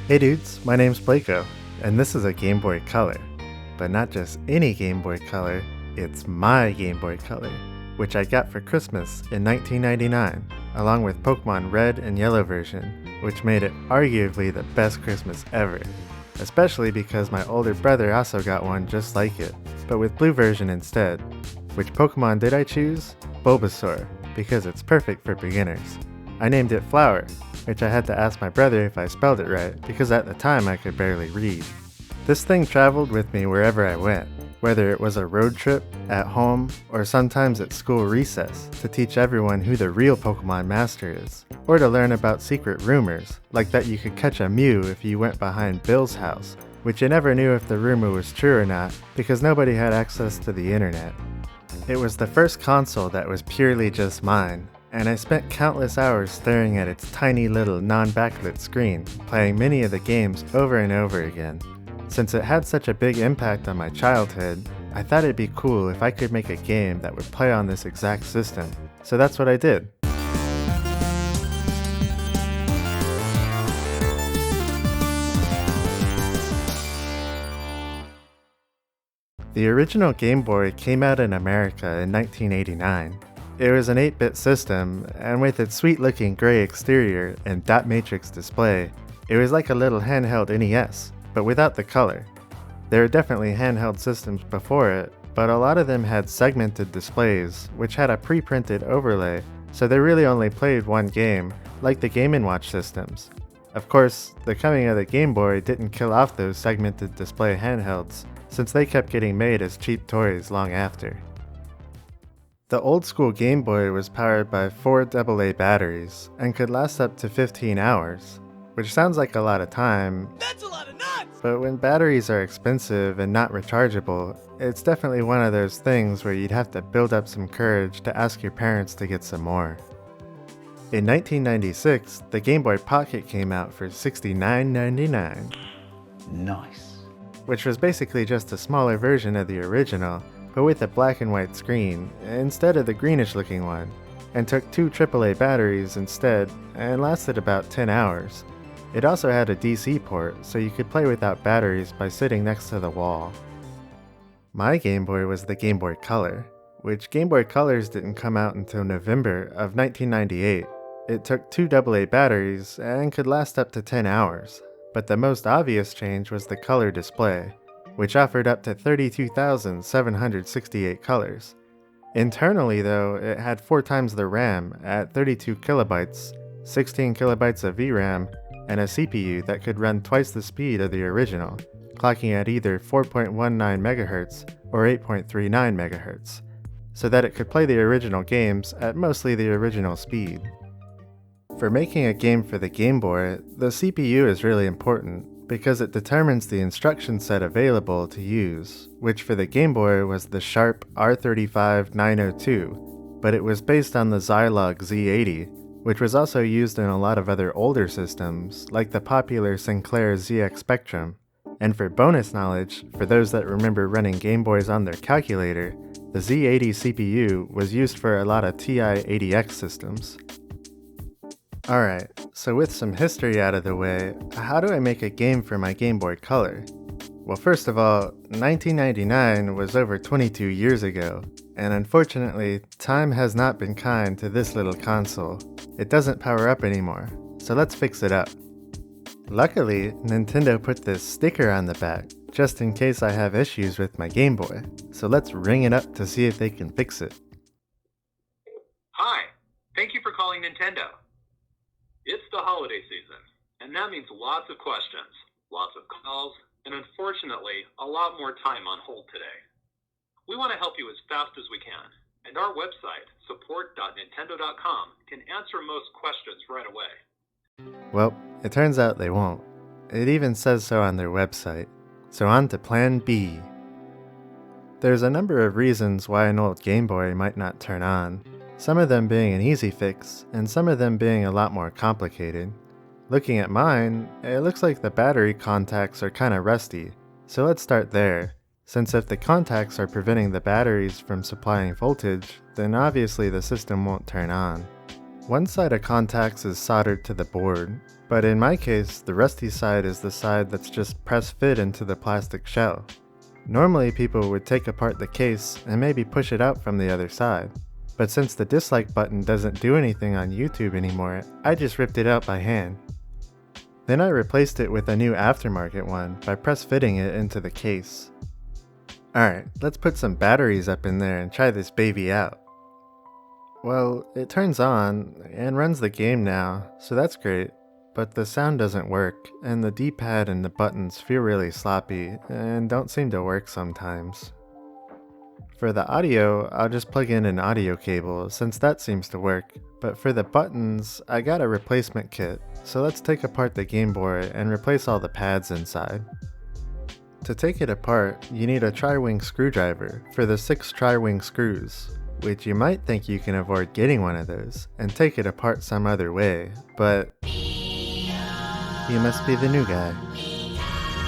Hey dudes, my name's Blekoh, and this is a Game Boy Color. But not just any Game Boy Color, it's my Game Boy Color, which I got for Christmas in 1999, along with Pokemon Red and Yellow version, which made it arguably the best Christmas ever. Especially because my older brother also got one just like it, but with blue version instead. Which Pokemon did I choose? Bulbasaur, because it's perfect for beginners. I named it Flower, which I had to ask my brother if I spelled it right, because at the time I could barely read. This thing traveled with me wherever I went, whether it was a road trip, at home, or sometimes at school recess, to teach everyone who the real Pokemon Master is, or to learn about secret rumors, like that you could catch a Mew if you went behind Bill's house, which you never knew if the rumor was true or not, because nobody had access to the internet. It was the first console that was purely just mine, and I spent countless hours staring at its tiny little non-backlit screen, playing many of the games over and over again. Since it had such a big impact on my childhood, I thought it'd be cool if I could make a game that would play on this exact system, so that's what I did. The original Game Boy came out in America in 1989. It was an 8-bit system, and with its sweet-looking gray exterior and dot matrix display, it was like a little handheld NES, but without the color. There were definitely handheld systems before it, but a lot of them had segmented displays, which had a pre-printed overlay, so they really only played one game, like the Game & Watch systems. Of course, the coming of the Game Boy didn't kill off those segmented display handhelds, since they kept getting made as cheap toys long after. The old-school Game Boy was powered by 4 AA batteries, and could last up to 15 hours, which sounds like a lot of time. That's a lot of nuts! But when batteries are expensive and not rechargeable, it's definitely one of those things where you'd have to build up some courage to ask your parents to get some more. In 1996, the Game Boy Pocket came out for $69.99. Nice. Which was basically just a smaller version of the original, but with a black and white screen, instead of the greenish looking one, and took 2 AAA batteries instead, and lasted about 10 hours. It also had a DC port, so you could play without batteries by sitting next to the wall. My Game Boy was the Game Boy Color, which Game Boy Colors didn't come out until November of 1998. It took 2 AA batteries, and could last up to 10 hours. But the most obvious change was the color display, which offered up to 32,768 colors. Internally though, it had 4 times the RAM at 32 kilobytes, 16 kilobytes of VRAM, and a CPU that could run twice the speed of the original, clocking at either 4.19 MHz or 8.39 MHz, so that it could play the original games at mostly the original speed. For making a game for the Game Boy, the CPU is really important, because it determines the instruction set available to use, which for the Game Boy was the Sharp R35902, but it was based on the Zilog Z80, which was also used in a lot of other older systems, like the popular Sinclair ZX Spectrum. And for bonus knowledge, for those that remember running Game Boys on their calculator, the Z80 CPU was used for a lot of TI-80X systems. Alright, so with some history out of the way, how do I make a game for my Game Boy Color? Well, first of all, 1999 was over 22 years ago, and unfortunately, time has not been kind to this little console. It doesn't power up anymore, so let's fix it up. Luckily, Nintendo put this sticker on the back, just in case I have issues with my Game Boy, so let's ring it up to see if they can fix it. Hi, thank you for calling Nintendo. It's the holiday season, and that means lots of questions, lots of calls, and unfortunately, a lot more time on hold today. We want to help you as fast as we can, and our website, support.nintendo.com, can answer most questions right away. Well, it turns out they won't. It even says so on their website. So on to Plan B. There's a number of reasons why an old Game Boy might not turn on. Some of them being an easy fix, and some of them being a lot more complicated. Looking at mine, it looks like the battery contacts are kinda rusty, so let's start there, since if the contacts are preventing the batteries from supplying voltage, then obviously the system won't turn on. One side of contacts is soldered to the board, but in my case, the rusty side is the side that's just press-fit into the plastic shell. Normally people would take apart the case and maybe push it out from the other side, but since the dislike button doesn't do anything on YouTube anymore, I just ripped it out by hand. Then I replaced it with a new aftermarket one by press-fitting it into the case. Alright, let's put some batteries up in there and try this baby out. Well, it turns on and runs the game now, so that's great, but the sound doesn't work, and the D-pad and the buttons feel really sloppy and don't seem to work sometimes. For the audio, I'll just plug in an audio cable since that seems to work, but for the buttons, I got a replacement kit, so let's take apart the Game Boy and replace all the pads inside. To take it apart, you need a tri-wing screwdriver for the 6 tri-wing screws, which you might think you can avoid getting one of those and take it apart some other way, but you must be the new guy.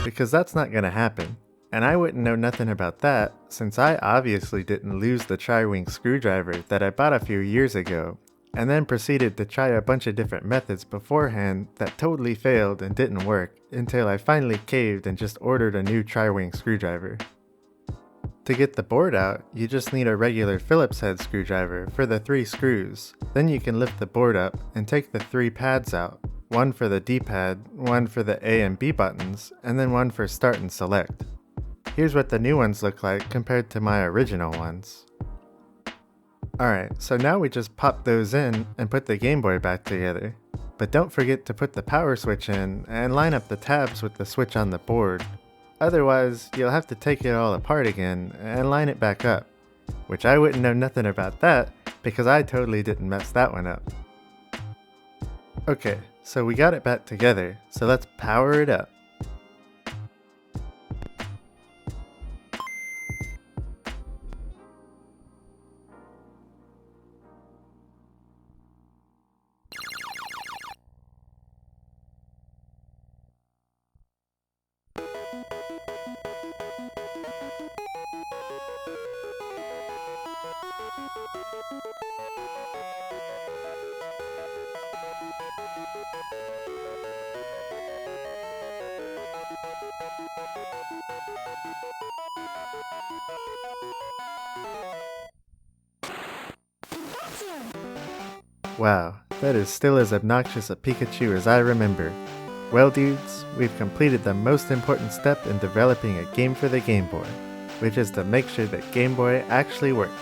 Because that's not gonna happen, and I wouldn't know nothing about that since I obviously didn't lose the tri-wing screwdriver that I bought a few years ago, and then proceeded to try a bunch of different methods beforehand that totally failed and didn't work until I finally caved and just ordered a new tri-wing screwdriver. To get the board out, you just need a regular Phillips head screwdriver for the 3 screws. Then you can lift the board up and take the 3 pads out. One for the D-pad, one for the A and B buttons, and then one for start and select. Here's what the new ones look like compared to my original ones. Alright, so now we just pop those in and put the Game Boy back together. But don't forget to put the power switch in and line up the tabs with the switch on the board. Otherwise, you'll have to take it all apart again and line it back up, which I wouldn't know nothing about that because I totally didn't mess that one up. Okay, so we got it back together, so let's power it up. Wow, that is still as obnoxious a Pikachu as I remember. Well dudes, we've completed the most important step in developing a game for the Game Boy, which is to make sure that Game Boy actually works.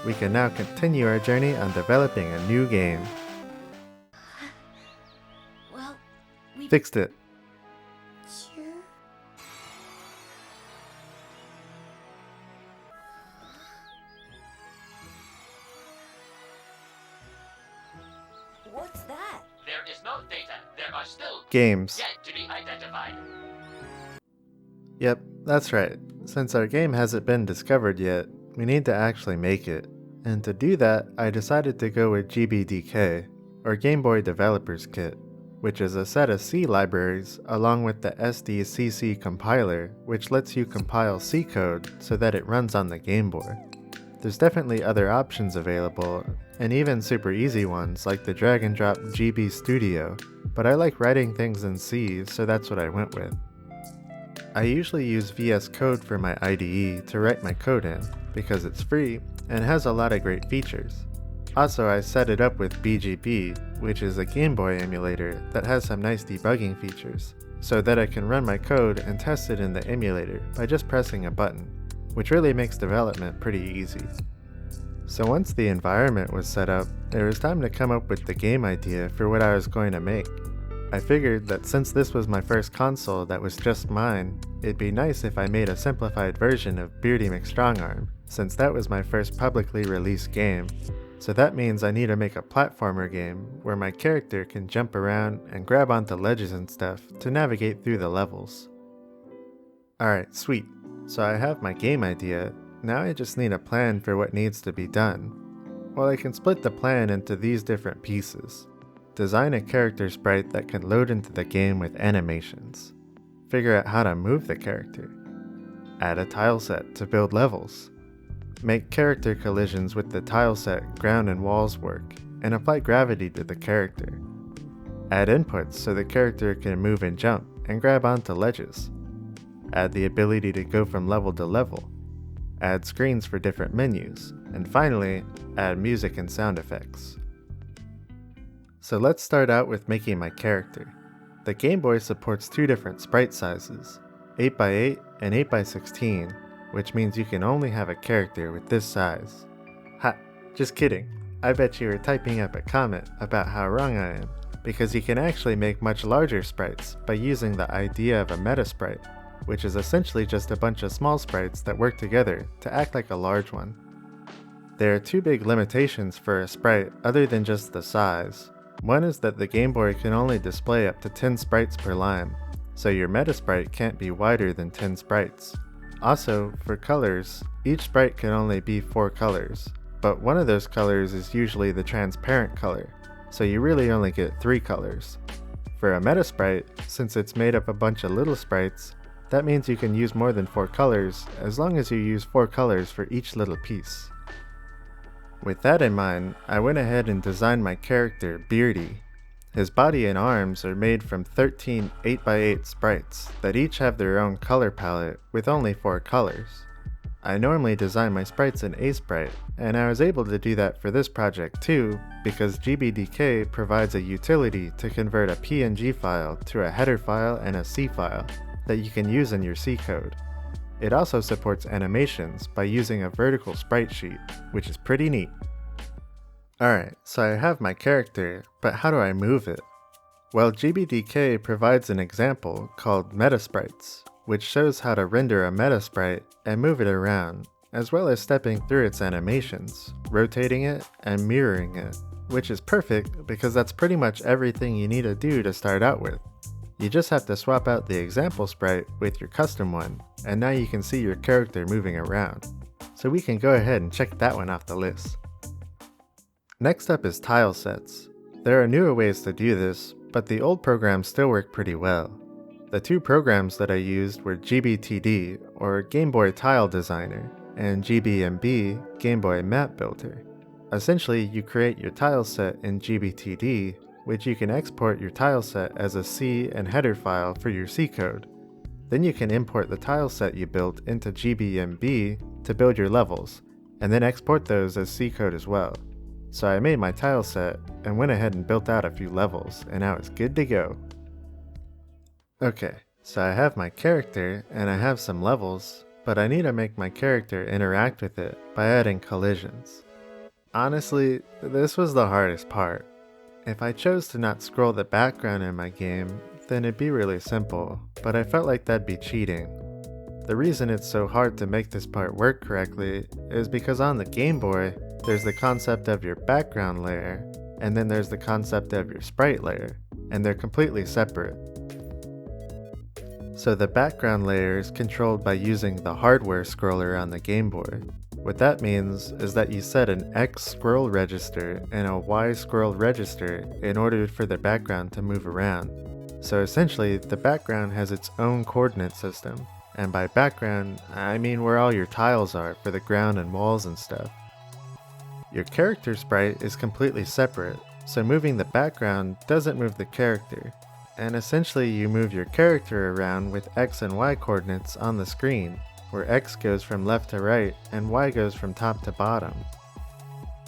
We can now continue our journey on developing a new game. Well, we Fixed it. sure. What's that? There is no data. There are still Games. yet to be identified. Yep, that's right. Since our game hasn't been discovered yet, we need to actually make it. And to do that, I decided to go with GBDK, or Game Boy Developers Kit, which is a set of C libraries along with the SDCC compiler, which lets you compile C code so that it runs on the Game Boy. There's definitely other options available, and even super easy ones like the drag and drop GB Studio, but I like writing things in C, so that's what I went with. I usually use VS Code for my IDE to write my code in, because it's free and has a lot of great features. Also, I set it up with BGB, which is a Game Boy emulator that has some nice debugging features, so that I can run my code and test it in the emulator by just pressing a button, which really makes development pretty easy. So once the environment was set up, it was time to come up with the game idea for what I was going to make. I figured that since this was my first console that was just mine, it'd be nice if I made a simplified version of Beardy McStrongarm, since that was my first publicly released game. So that means I need to make a platformer game where my character can jump around and grab onto ledges and stuff to navigate through the levels. Alright, sweet. So I have my game idea, now I just need a plan for what needs to be done. Well, I can split the plan into these different pieces. Design a character sprite that can load into the game with animations. Figure out how to move the character. Add a tile set to build levels. Make character collisions with the tile set, ground, and walls work, and apply gravity to the character. Add inputs so the character can move and jump and grab onto ledges. Add the ability to go from level to level. Add screens for different menus, and finally, add music and sound effects. So let's start out with making my character. The Game Boy supports two different sprite sizes, 8x8 and 8x16, which means you can only have a character with this size. Ha, just kidding. I bet you were typing up a comment about how wrong I am, because you can actually make much larger sprites by using the idea of a meta sprite, which is essentially just a bunch of small sprites that work together to act like a large one. There are two big limitations for a sprite other than just the size. One is that the Game Boy can only display up to 10 sprites per line, so your meta sprite can't be wider than 10 sprites. Also, for colors, each sprite can only be 4 colors, but one of those colors is usually the transparent color, so you really only get 3 colors. For a meta sprite, since it's made up a bunch of little sprites, that means you can use more than 4 colors as long as you use 4 colors for each little piece. With that in mind, I went ahead and designed my character, Beardy. His body and arms are made from 13 8x8 sprites that each have their own color palette with only 4 colors. I normally design my sprites in A-Sprite, and I was able to do that for this project too because GBDK provides a utility to convert a PNG file to a header file and a C file that you can use in your C code. It also supports animations by using a vertical sprite sheet, which is pretty neat. Alright, so I have my character, but how do I move it? Well, GBDK provides an example called Metasprites, which shows how to render a Metasprite and move it around, as well as stepping through its animations, rotating it, and mirroring it, which is perfect because that's pretty much everything you need to do to start out with. You just have to swap out the example sprite with your custom one, and now you can see your character moving around. So we can go ahead and check that one off the list. Next up is tile sets. There are newer ways to do this, but the old programs still work pretty well. The two programs that I used were GBTD, or Game Boy Tile Designer, and GBMB, Game Boy Map Builder. Essentially, you create your tile set in GBTD, which you can export your tile set as a C and header file for your C code. Then you can import the tile set you built into GBMB to build your levels, and then export those as C code as well. So I made my tile set and went ahead and built out a few levels, and now it's good to go. Okay, so I have my character and I have some levels, but I need to make my character interact with it by adding collisions. Honestly, this was the hardest part. If I chose to not scroll the background in my game, then it'd be really simple, but I felt like that'd be cheating. The reason it's so hard to make this part work correctly is because on the Game Boy, there's the concept of your background layer, and then there's the concept of your sprite layer, and they're completely separate. So the background layer is controlled by using the hardware scroller on the Game Boy. What that means is that you set an X scroll register and a Y scroll register in order for the background to move around. So essentially, the background has its own coordinate system, and by background, I mean where all your tiles are for the ground and walls and stuff. Your character sprite is completely separate, so moving the background doesn't move the character, and essentially you move your character around with X and Y coordinates on the screen, where X goes from left to right and Y goes from top to bottom.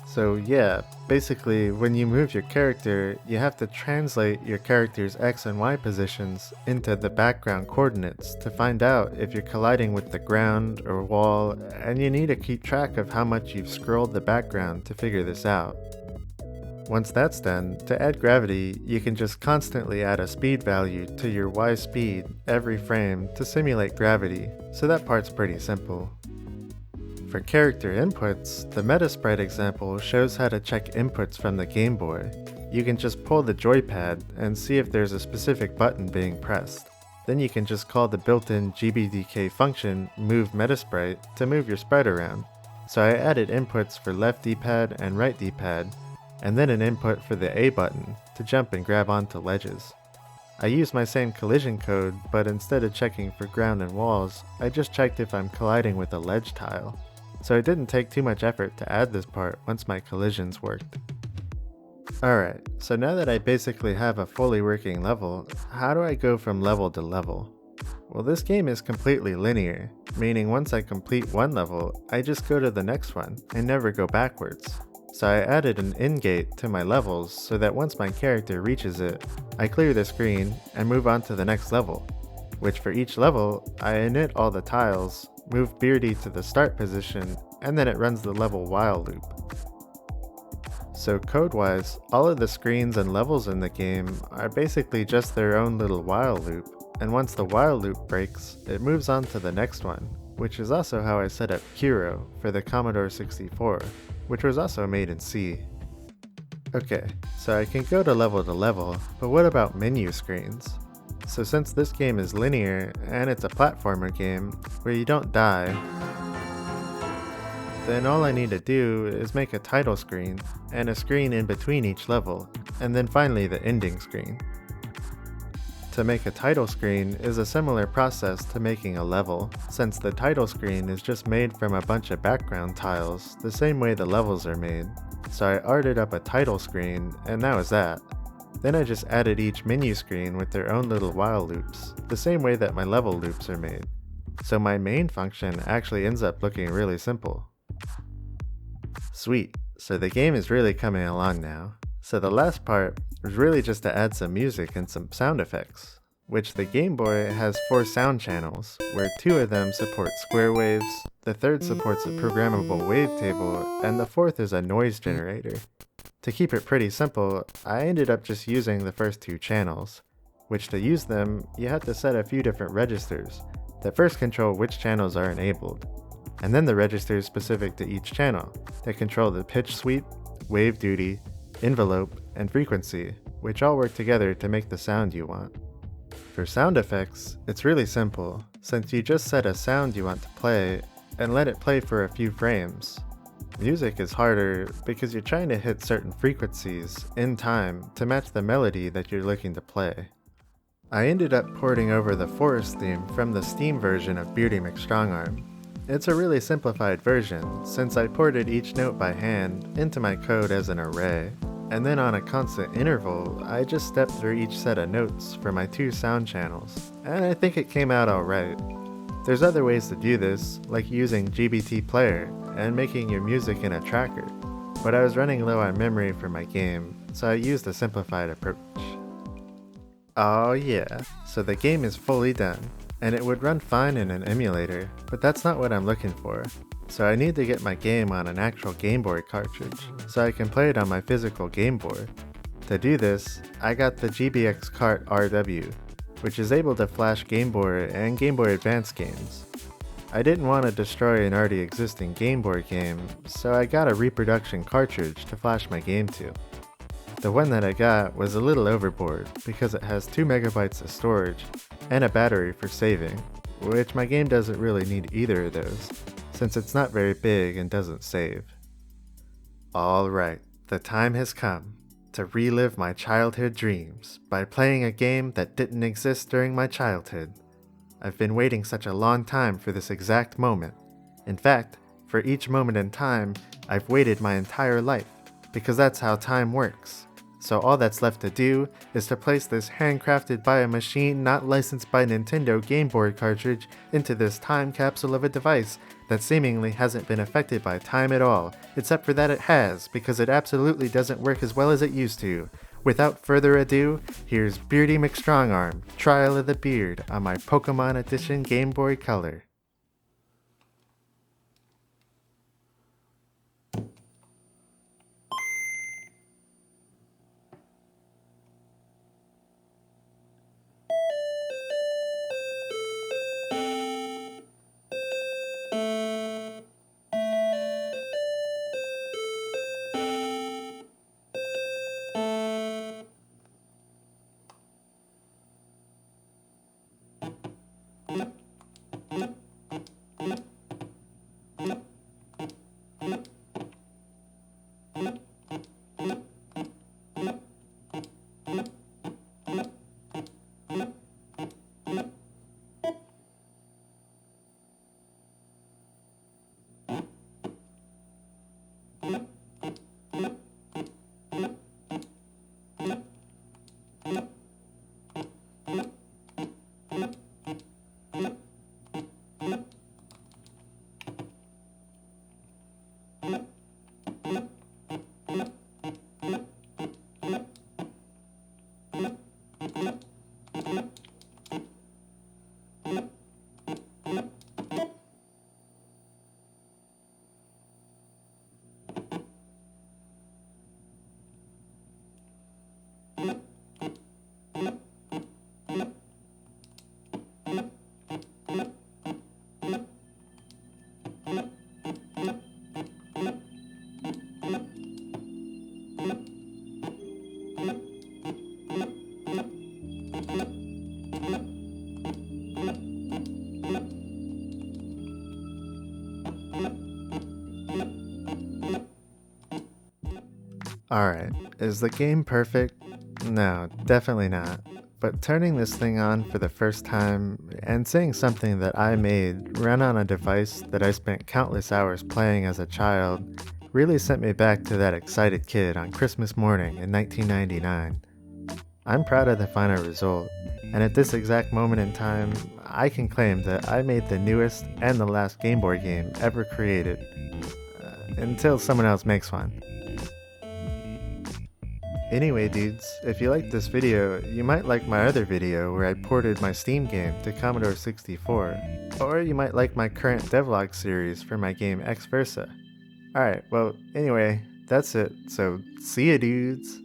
So yeah, basically when you move your character, you have to translate your character's X and Y positions into the background coordinates to find out if you're colliding with the ground or wall, and you need to keep track of how much you've scrolled the background to figure this out. Once that's done, to add gravity, you can just constantly add a speed value to your Y speed every frame to simulate gravity, so that part's pretty simple. For character inputs, the Metasprite example shows how to check inputs from the Game Boy. You can just pull the joypad and see if there's a specific button being pressed. Then you can just call the built-in GBDK function moveMetasprite to move your sprite around. So I added inputs for left D-pad and right D-pad, and then an input for the A button to jump and grab onto ledges. I used my same collision code, but instead of checking for ground and walls, I just checked if I'm colliding with a ledge tile. So it didn't take too much effort to add this part once my collisions worked. Alright, so now that I basically have a fully working level, how do I go from level to level? Well, this game is completely linear, meaning once I complete one level, I just go to the next one and never go backwards. So I added an end gate to my levels so that once my character reaches it, I clear the screen and move on to the next level, which for each level, I init all the tiles, move Beardy to the start position, and then it runs the level while loop. So code-wise, all of the screens and levels in the game are basically just their own little while loop, and once the while loop breaks, it moves on to the next one, which is also how I set up Kiro for the Commodore 64, which was also made in C. Okay, so I can go to level, but what about menu screens? So since this game is linear, and it's a platformer game, where you don't die, then all I need to do is make a title screen, and a screen in between each level, and then finally the ending screen. To make a title screen is a similar process to making a level, since the title screen is just made from a bunch of background tiles, the same way the levels are made. So I arted up a title screen, and that was that. Then I just added each menu screen with their own little while loops, the same way that my level loops are made. So my main function actually ends up looking really simple. Sweet, so the game is really coming along now. So the last part was really just to add some music and some sound effects, which the Game Boy has 4 sound channels, where 2 of them support square waves, the third supports a programmable wavetable, and the fourth is a noise generator. To keep it pretty simple, I ended up just using the first 2 channels, which to use them, you have to set a few different registers that first control which channels are enabled, and then the registers specific to each channel that control the pitch sweep, wave duty, envelope, and frequency, which all work together to make the sound you want. For sound effects, it's really simple, since you just set a sound you want to play and let it play for a few frames. Music is harder because you're trying to hit certain frequencies in time to match the melody that you're looking to play. I ended up porting over the forest theme from the Steam version of Beardy McStrongarm. It's a really simplified version, since I ported each note by hand into my code as an array, and then on a constant interval, I just stepped through each set of notes for my 2 sound channels, and I think it came out alright. There's other ways to do this, like using GBT Player and making your music in a tracker, but I was running low on memory for my game, so I used a simplified approach. Oh yeah, so the game is fully done, and it would run fine in an emulator, but that's not what I'm looking for. So I need to get my game on an actual Game Boy cartridge, so I can play it on my physical Game Boy. To do this, I got the GBxCart RW, which is able to flash Game Boy and Game Boy Advance games. I didn't want to destroy an already existing Game Boy game, so I got a reproduction cartridge to flash my game to. The one that I got was a little overboard because it has 2 megabytes of storage and a battery for saving, which my game doesn't really need either of those, since it's not very big and doesn't save. Alright, the time has come to relive my childhood dreams by playing a game that didn't exist during my childhood. I've been waiting such a long time for this exact moment. In fact, for each moment in time, I've waited my entire life, because that's how time works. So all that's left to do is to place this handcrafted by a machine not licensed by Nintendo Game Boy cartridge into this time capsule of a device that seemingly hasn't been affected by time at all, except for that it has, because it absolutely doesn't work as well as it used to. Without further ado, here's Beardy McStrongarm, Trial of the Beard on my Pokemon Edition Game Boy Color. Alright, is the game perfect? No, definitely not. But turning this thing on for the first time and seeing something that I made run on a device that I spent countless hours playing as a child really sent me back to that excited kid on Christmas morning in 1999. I'm proud of the final result, and at this exact moment in time, I can claim that I made the newest and the last Game Boy game ever created. Until someone else makes one. Anyway dudes, if you liked this video, you might like my other video where I ported my Steam game to Commodore 64, or you might like my current devlog series for my game X Versa. Alright, well anyway, that's it, so see ya dudes!